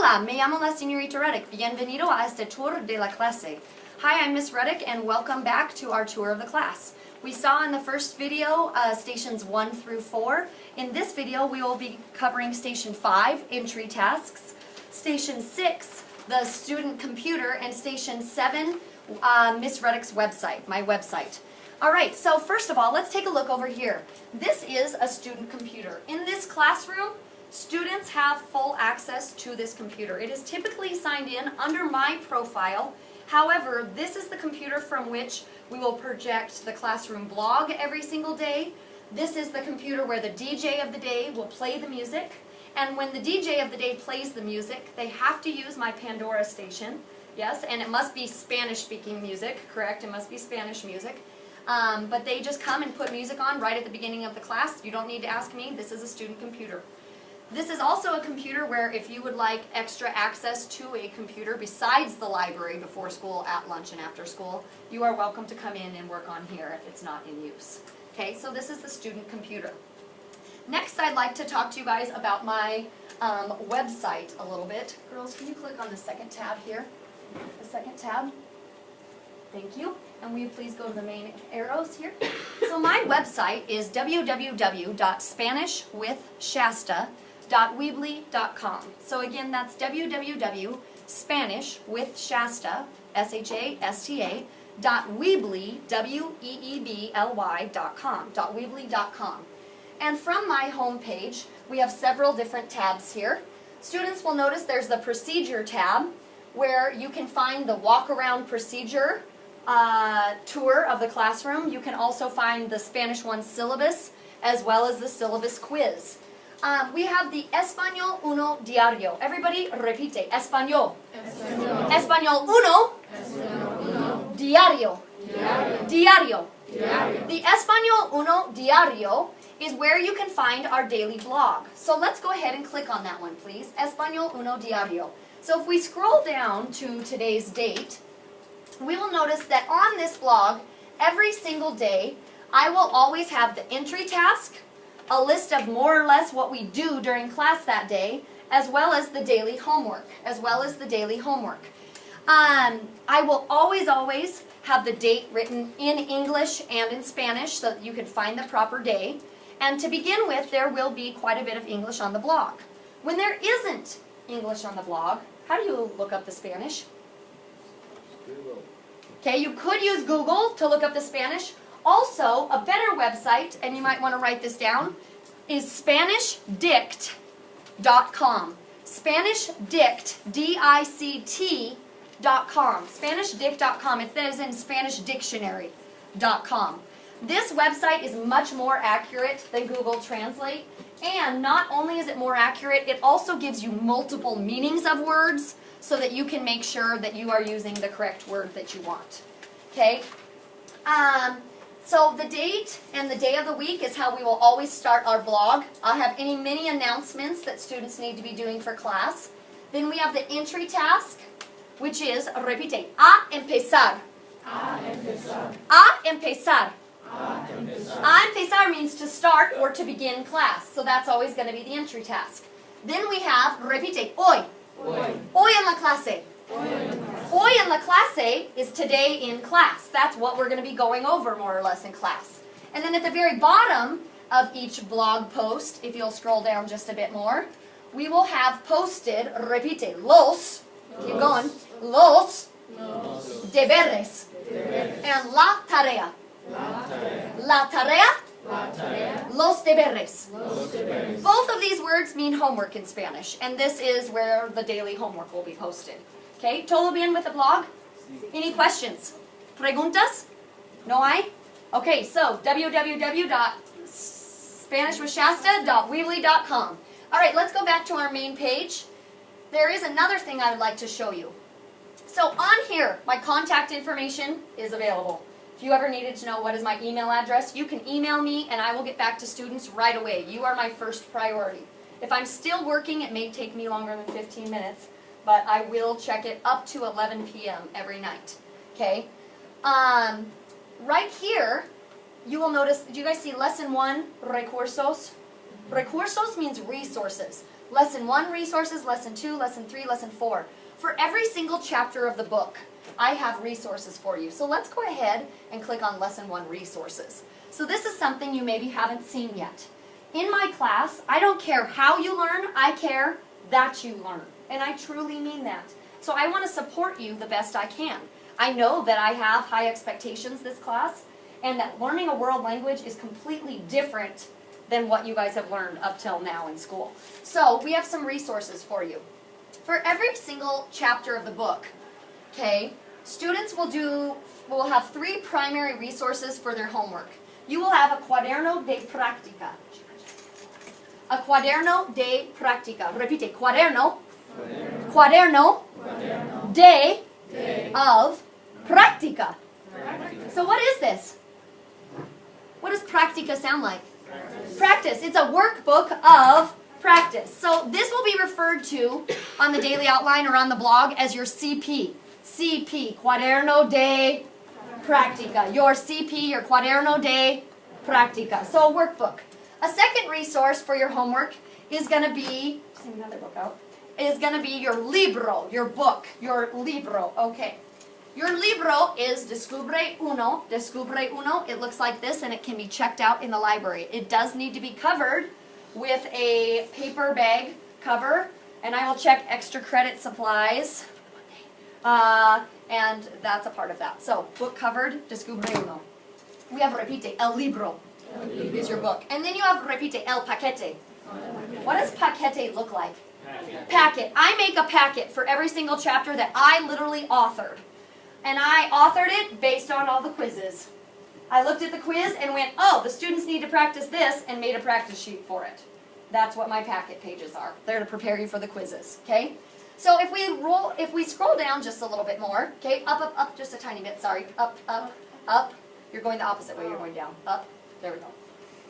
Hola, me llamo la señorita Ruddock. Bienvenido a este tour de la clase. Hi, I'm Miss Ruddock, and welcome back to our tour of the class. We saw in the first video stations 1 through 4. In this video, we will be covering station 5, entry tasks, station 6, the student computer, and station 7, Miss Ruddock's website, my website. Alright, so first of all, let's take a look over here. This is a student computer. In this classroom, students have full access to this computer. It is typically signed in under my profile. However, this is the computer from which we will project the classroom blog every single day. This is the computer where the DJ of the day will play the music. And when the DJ of the day plays the music, they have to use my Pandora station. Yes, and it must be Spanish-speaking music, correct? It must be Spanish music. But they just come and put music on right at the beginning of the class. You don't need to ask me. This is a student computer. This is also a computer where if you would like extra access to a computer besides the library before school, at lunch, and after school, you are welcome to come in and work on here if it's not in use. Okay, so this is the student computer. Next, I'd like to talk to you guys about my website a little bit. Girls, can you click on the second tab here? The second tab. Thank you. And will you please go to the main arrows here? So my website is www.spanishwithshasta.weebly.com. So again, that's www.spanishwithshasta, S-H-A-S-T-A, .weebly, W-E-E-B-L-Y.com, .weebly.com. And from my home page, we have several different tabs here. Students will notice there's the procedure tab, where you can find the walk-around procedure tour of the classroom. You can also find the Spanish 1 syllabus as well as the syllabus quiz. We have the Español Uno Diario. Everybody repite. Español. Español Uno. Diario. Diario. The Español Uno Diario is where you can find our daily blog. So let's go ahead and click on that one, please. Español Uno Diario. So if we scroll down to today's date, we will notice that on this blog, every single day, I will always have the entry task, a list of more or less what we do during class that day, as well as the daily homework, I will always have the date written in English and in Spanish so that you can find the proper day. And to begin with, there will be quite a bit of English on the blog. When there isn't English on the blog, how do you look up the Spanish? Okay, you could use Google to look up the Spanish. Also, a better website, and you might want to write this down, is SpanishDict.com. SpanishDict, D-I-C-T.com. SpanishDict.com. It says in SpanishDictionary.com. This website is much more accurate than Google Translate. And not only is it more accurate, it also gives you multiple meanings of words so that you can make sure that you are using the correct word that you want. Okay? So the date and the day of the week is how we will always start our blog. I'll have any mini announcements that students need to be doing for class. Then we have the entry task, which is, repite, a empezar. A empezar. A empezar. A empezar means to start or to begin class. So that's always going to be the entry task. Then we have, repite, hoy. Hoy en la clase. Hoy en la clase is today in class. That's what we're going to be going over more or less in class. And then at the very bottom of each blog post, if you'll scroll down just a bit more, we will have posted, repite, los, keep going, los deberes, and la tarea. La tarea, los deberes. Both of these words mean homework in Spanish, and this is where the daily homework will be posted. Okay, todo bien with the blog? Any questions? Preguntas? No hay? Okay, so www.spanishwithshasta.weebly.com. Alright, let's go back to our main page. There is another thing I would like to show you. So on here, my contact information is available. If you ever needed to know what is my email address, you can email me and I will get back to students right away. You are my first priority. If I'm still working, it may take me longer than 15 minutes, but I will check it up to 11 p.m. every night. Okay? Right here, you will notice, do you guys see Lesson 1, recursos? Recursos means resources. Lesson 1 resources, Lesson 2, Lesson 3, Lesson 4. For every single chapter of the book, I have resources for you. So let's go ahead and click on Lesson 1 resources. So this is something you maybe haven't seen yet. In my class, I don't care how you learn, I care that you learn. And I truly mean that. So I want to support you the best I can. I know that I have high expectations this class, and that learning a world language is completely different than what you guys have learned up till now in school. So we have some resources for you. For every single chapter of the book, okay, students will have 3 primary resources for their homework. You will have a cuaderno de práctica. A cuaderno de práctica. Repite, cuaderno. Cuaderno de of práctica. So what is this? What does práctica sound like? Practice. It's a workbook of practice. So this will be referred to on the daily outline or on the blog as your CP. CP, Cuaderno de Práctica. Your CP, your Cuaderno de Práctica. So a workbook. A second resource for your homework is going to be, another book out, is going to be your libro, your book, your libro. Okay. Your libro is Descubre Uno. Descubre Uno. It looks like this, and it can be checked out in the library. It does need to be covered with a paper bag cover, and I will check extra credit supplies, and that's a part of that. So, book covered, Descubre Uno. We have Repite, El Libro is your book. And then you have Repite, El Paquete. What does paquete look like? Packet. I make a packet for every single chapter that I literally authored. And I authored it based on all the quizzes. I looked at the quiz and went, oh, the students need to practice this, and made a practice sheet for it. That's what my packet pages are. They're to prepare you for the quizzes, okay? So if we scroll down just a little bit more, okay, up, just a tiny bit, sorry, up. You're going the opposite way, you're going down, up, there we go.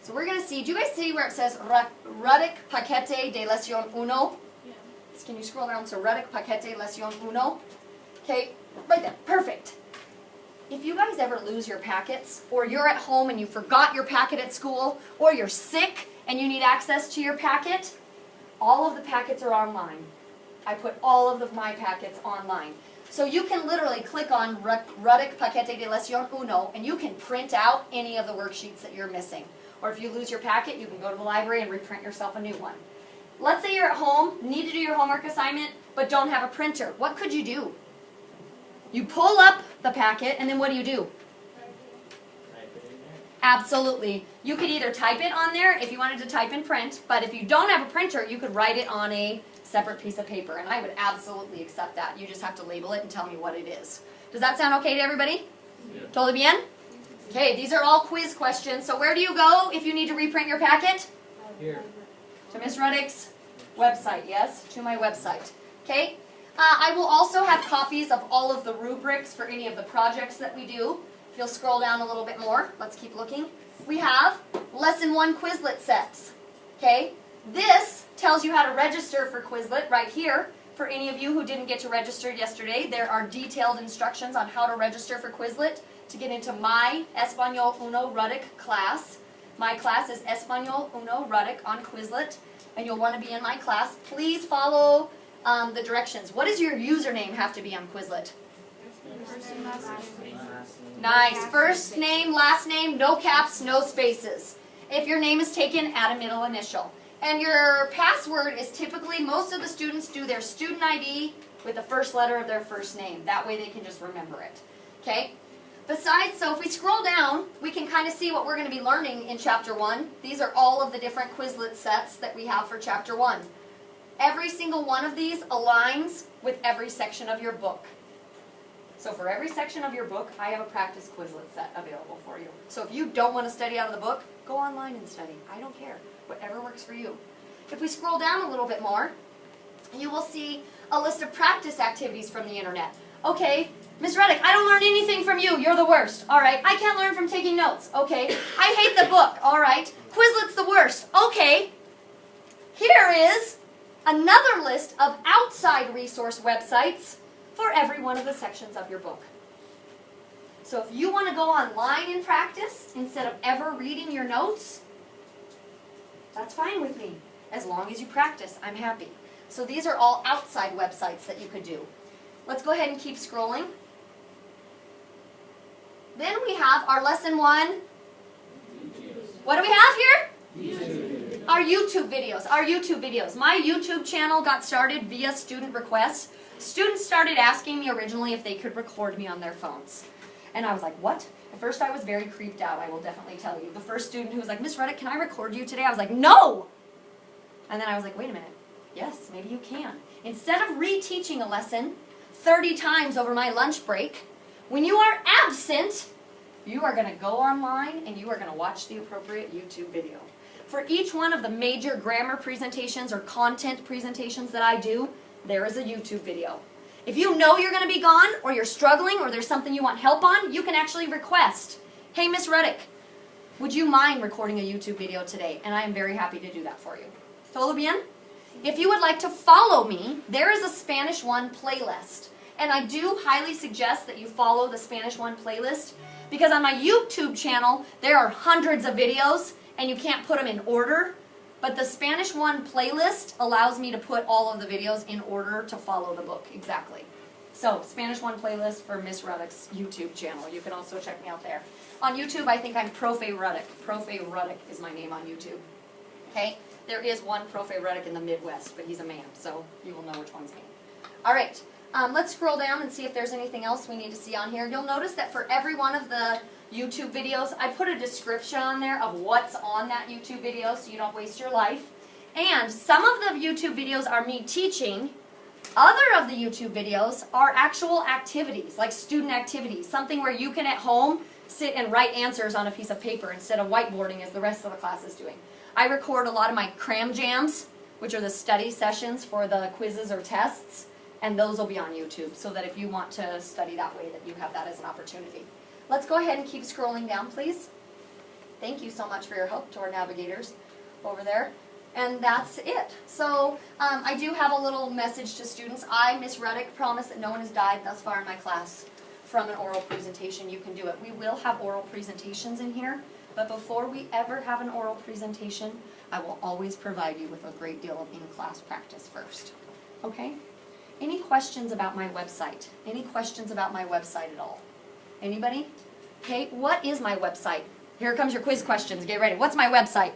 So we're going to see, do you guys see where it says Ruddock Paquete de Lección Uno? Yes. Can you scroll down to Ruddock Paquete Lección Uno? Okay. Right there. Perfect. If you guys ever lose your packets, or you're at home and you forgot your packet at school, or you're sick and you need access to your packet, all of the packets are online. I put all of my packets online. So you can literally click on Ruddock Paquete de Lección Uno, and you can print out any of the worksheets that you're missing. Or if you lose your packet, you can go to the library and reprint yourself a new one. Let's say you're at home, need to do your homework assignment, but don't have a printer. What could you do? You pull up the packet, and then what do? Absolutely. You could either type it on there if you wanted to type in print, but if you don't have a printer, you could write it on a separate piece of paper, and I would absolutely accept that. You just have to label it and tell me what it is. Does that sound okay to everybody? Yeah. Todo bien? Okay, these are all quiz questions, so where do you go if you need to reprint your packet? Here. To Miss Ruddock's website, yes? To my website. Okay? I will also have copies of all of the rubrics for any of the projects that we do. If you'll scroll down a little bit more, let's keep looking. We have Lesson 1 Quizlet sets. Okay? This tells you how to register for Quizlet right here. For any of you who didn't get to register yesterday, there are detailed instructions on how to register for Quizlet to get into my Español Uno Ruddock class. My class is Español Uno Ruddock on Quizlet, and you'll want to be in my class. Please follow the directions. What does your username have to be on Quizlet? Nice. First name, last name, no caps, no spaces. If your name is taken, add a middle initial. And your password is typically, most of the students do their student ID with the first letter of their first name. That way they can just remember it. Okay? Besides, so if we scroll down, we can kind of see what we're going to be learning in Chapter 1. These are all of the different Quizlet sets that we have for Chapter 1. Every single one of these aligns with every section of your book. So for every section of your book, I have a practice Quizlet set available for you. So if you don't want to study out of the book, go online and study. I don't care. Whatever works for you. If we scroll down a little bit more, you will see a list of practice activities from the internet. Okay, Ms. Ruddock, I don't learn anything from you. You're the worst. All right, I can't learn from taking notes. Okay, I hate the book. All right, Quizlet's the worst. Okay, here is another list of outside resource websites for every one of the sections of your book. So if you want to go online and practice instead of ever reading your notes, that's fine with me. As long as you practice, I'm happy. So these are all outside websites that you could do. Let's go ahead and keep scrolling. Then we have our lesson 1. What do we have here? YouTube. Our YouTube videos. Our YouTube videos. My YouTube channel got started via student requests. Students started asking me originally if they could record me on their phones. And I was like, what? At first I was very creeped out, I will definitely tell you. The first student who was like, Miss Ruddock, can I record you today? I was like, no! And then I was like, wait a minute. Yes, maybe you can. Instead of reteaching a lesson 30 times over my lunch break, when you are absent, you are going to go online and you are going to watch the appropriate YouTube video. For each one of the major grammar presentations or content presentations that I do, there is a YouTube video. If you know you're going to be gone, or you're struggling, or there's something you want help on, you can actually request, hey, Miss Ruddock, would you mind recording a YouTube video today? And I am very happy to do that for you. ¿Todo bien? If you would like to follow me, there is a Spanish 1 playlist. And I do highly suggest that you follow the Spanish 1 playlist, because on my YouTube channel, there are hundreds of videos, and you can't put them in order. But the Spanish 1 playlist allows me to put all of the videos in order to follow the book exactly. So, Spanish 1 playlist for Miss Ruddock's YouTube channel. You can also check me out there. On YouTube, I think I'm Profe Ruddock. Profe Ruddock is my name on YouTube. Okay? There is one Profe Ruddock in the Midwest, but he's a man, so you will know which one's me. All right. Let's scroll down and see if there's anything else we need to see on here. You'll notice that for every one of the YouTube videos, I put a description on there of what's on that YouTube video so you don't waste your life. And some of the YouTube videos are me teaching. Other of the YouTube videos are actual activities, like student activities, something where you can at home sit and write answers on a piece of paper instead of whiteboarding as the rest of the class is doing. I record a lot of my cram jams, which are the study sessions for the quizzes or tests, and those will be on YouTube so that if you want to study that way, that you have that as an opportunity. Let's go ahead and keep scrolling down, please. Thank you so much for your help to our navigators over there. And that's it. So I do have a little message to students. I, Miss Ruddock, promise that no one has died thus far in my class from an oral presentation. You can do it. We will have oral presentations in here, but before we ever have an oral presentation, I will always provide you with a great deal of in-class practice first. Okay? Any questions about my website? Any questions about my website at all? Anybody? Okay, what is my website? Here comes your quiz questions. Get ready. What's my website?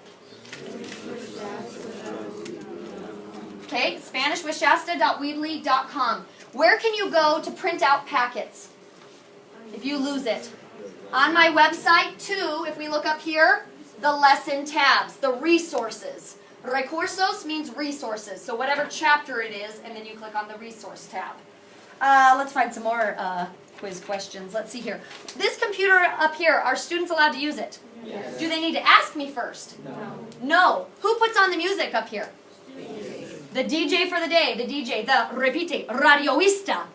Okay, SpanishWithShasta.weebly.com. Where can you go to print out packets if you lose it? On my website, too, if we look up here, the lesson tabs, the resources. Recursos means resources, so whatever chapter it is, and then you click on the resource tab. Let's find some more quiz questions. Let's see here. This computer up here, are students allowed to use it? Yes. Do they need to ask me first? No. No. Who puts on the music up here? The DJ for the day, the DJ, the repite, radioista.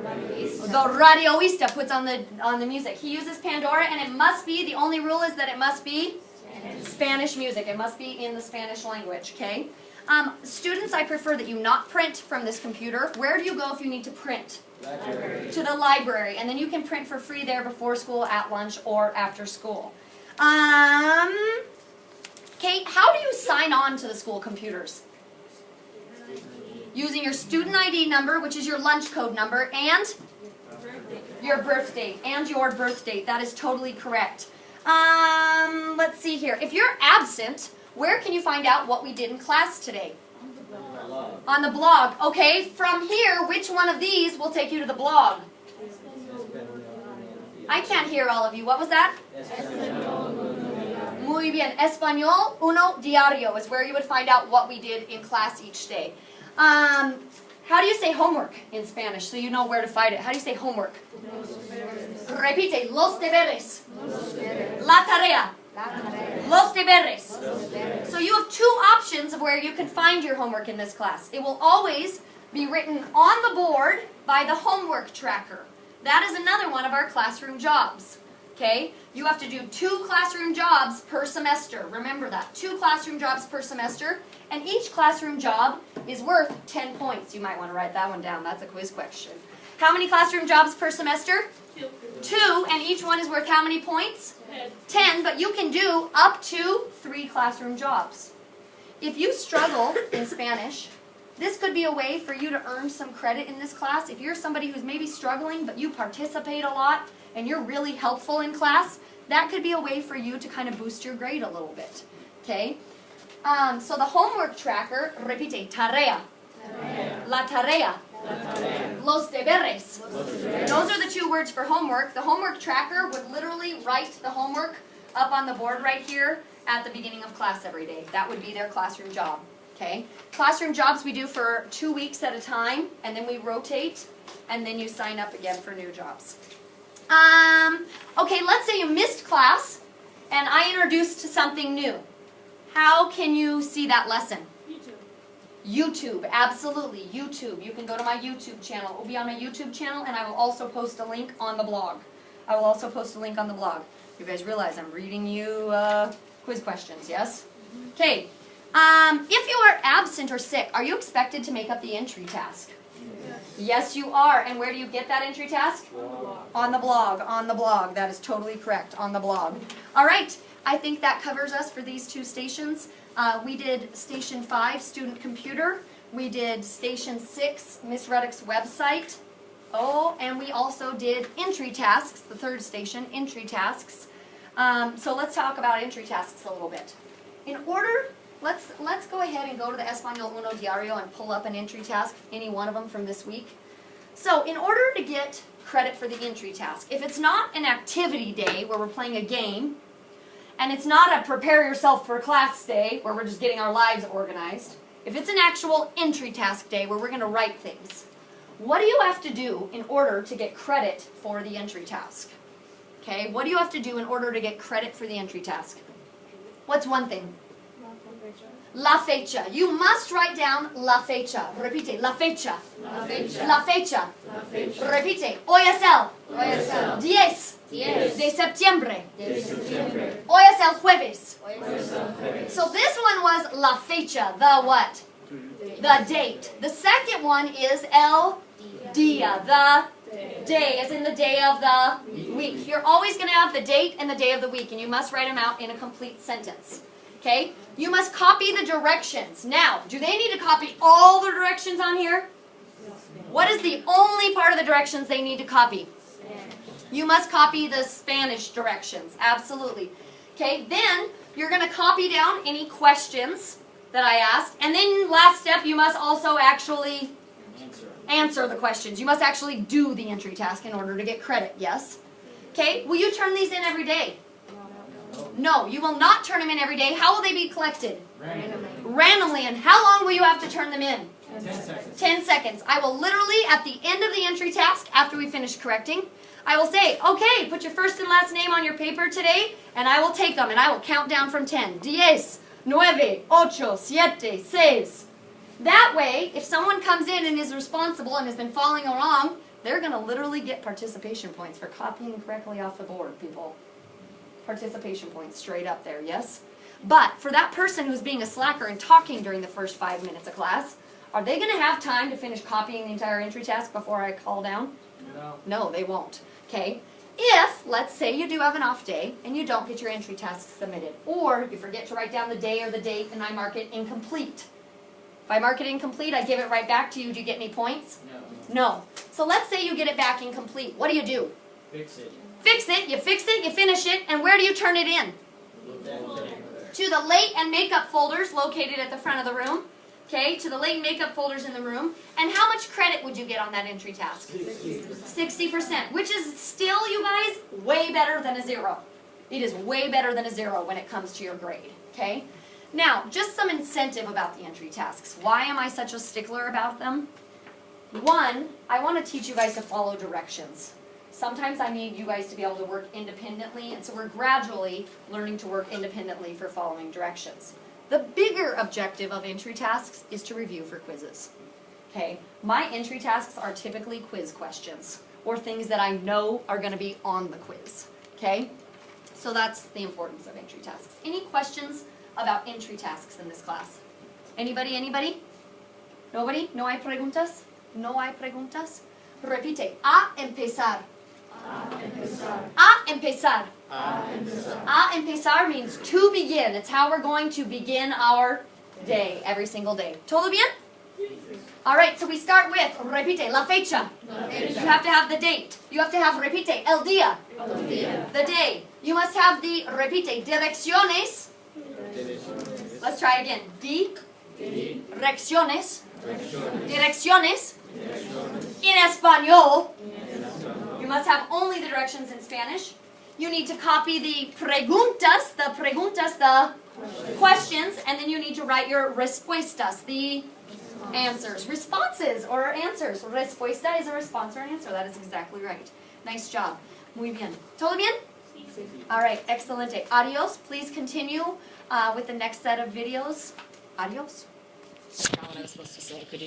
The radioista puts on the music. He uses Pandora, and it must be, the only rule is that it must be Spanish music. It must be in the Spanish language, okay? Students, I prefer that you not print from this computer. Where do you go if you need to print? Library. To the library, and then you can print for free there before school, at lunch, or after school. Okay, how do you sign on to the school computers? Using your student ID number, which is your lunch code number, and your birth date. And your birth date. That is totally correct. Let's see here. If you're absent, where can you find out what we did in class today? On the blog. Okay, from here, which one of these will take you to the blog? I can't hear all of you. What was that? Muy bien. Español Uno Diario is where you would find out what we did in class each day. How do you say homework in Spanish so you know where to find it? How do you say homework? Repite. Los deberes. La tarea. Los deberes. So you have two options of where you can find your homework in this class. It will always be written on the board by the homework tracker. That is another one of our classroom jobs. Okay? You have to do 2 classroom jobs per semester. Remember that. 2 classroom jobs per semester. And each classroom job is worth 10 points. You might want to write that one down. That's a quiz question. How many classroom jobs per semester? 2. And each one is worth how many points? 10. But you can do up to 3 classroom jobs. if you struggle in Spanish, this could be a way for you to earn some credit in this class. If you're somebody who's maybe struggling, but you participate a lot, and you're really helpful in class, that could be a way for you to kind of boost your grade a little bit. Okay? So the homework tracker, repite, tarea. La tarea. Los deberes. Those are the 2 words for homework. The homework tracker would literally write the homework up on the board right here at the beginning of class every day. That would be their classroom job. Okay? Classroom jobs we do for 2 weeks at a time, and then we rotate, and then you sign up again for new jobs. Okay, let's say you missed class, and I introduced something new. How can you see that lesson? YouTube, absolutely, YouTube. You can go to my YouTube channel. It will be on my YouTube channel, and I will also post a link on the blog. You guys realize I'm reading you quiz questions, yes? Okay. If you are absent or sick, are you expected to make up the entry task? Yes, you are. And where do you get that entry task? On the blog. That is totally correct, on the blog. All right. I think that covers us for these 2 stations. We did Station 5, Student Computer. We did Station 6, Miss Ruddock's website. Oh, and we also did entry tasks, the 3rd station, entry tasks. So let's talk about entry tasks a little bit. In order, let's go ahead and go to the Español Uno Diario and pull up an entry task, any one of them from this week. So in order to get credit for the entry task, if it's not an activity day where we're playing a game, and it's not a prepare yourself for class day where we're just getting our lives organized, if it's an actual entry task day where we're going to write things, what do you have to do in order to get credit for the entry task? Okay, what do you have to do in order to get credit for the entry task? What's one thing? La fecha. You must write down la fecha. Repite, la fecha. La fecha. La fecha. La fecha. Repite, hoy es el. Hoy es el. 10. 10. De septiembre. De septiembre. Hoy es el jueves. Hoy es el jueves. So this one was la fecha, the what? The date. The second one is el dia, the day, as in the day of the week. You're always going to have the date and the day of the week, and you must write them out in a complete sentence. Okay? You must copy the directions. Now, do they need to copy all the directions on here? What is the only part of the directions they need to copy? You must copy the Spanish directions. Absolutely. Okay, then you're going to copy down any questions that I asked. And then last step, you must also actually answer the questions. You must actually do the entry task in order to get credit. Yes? Okay, will you turn these in every day? No, you will not turn them in every day. How will they be collected? Randomly. And how long will you have to turn them in? 10 seconds. 10 seconds. I will literally, at the end of the entry task, after we finish correcting, I will say, okay, put your first and last name on your paper today, and I will take them, and I will count down from 10. 10, 9, 8, 7, 6. That way, if someone comes in and is responsible and has been following along, they're going to literally get participation points for copying correctly off the board, people. Participation points straight up there, yes? But for that person who's being a slacker and talking during the first 5 minutes of class, are they going to have time to finish copying the entire entry task before I call down? No. No, they won't. Okay? If, let's say you do have an off day and you don't get your entry task submitted, or you forget to write down the day or the date and I mark it incomplete. If I mark it incomplete, I give it right back to you. Do you get any points? No. No. So let's say you get it back incomplete. What do? Fix it. Fix it, you finish it, and where do you turn it in? To the late and makeup folders located at the front of the room. Okay, to the late makeup folders in the room. And how much credit would you get on that entry task? 60%, which is still, you guys, way better than a 0. It is way better than a 0 when it comes to your grade. Okay? Now, just some incentive about the entry tasks. Why am I such a stickler about them? One, I want to teach you guys to follow directions. Sometimes I need you guys to be able to work independently, and so we're gradually learning to work independently for following directions. The bigger objective of entry tasks is to review for quizzes. Okay, my entry tasks are typically quiz questions, or things that I know are going to be on the quiz. Okay, so that's the importance of entry tasks. Any questions about entry tasks in this class? Anybody? Anybody? Nobody? No hay preguntas? No hay preguntas? Repite. A empezar. A empezar. A empezar means to begin. It's how we're going to begin our Day, every single day. ¿Todo bien? All right, so we start with, repite, la fecha. You have to have the date. You have to have, repite, el día. The day. You must have the, repite, direcciones. Let's try again. Direcciones. Direcciones. In español. You must have only the directions in Spanish. You need to copy the preguntas, the questions, and then you need to write your respuestas, the answers. Responses or answers. Respuesta is a response or an answer. That is exactly right. Nice job. Muy bien. ¿Todo bien? All right, excelente. Adios. Please continue with the next set of videos. Adios. What I was supposed to say. Could you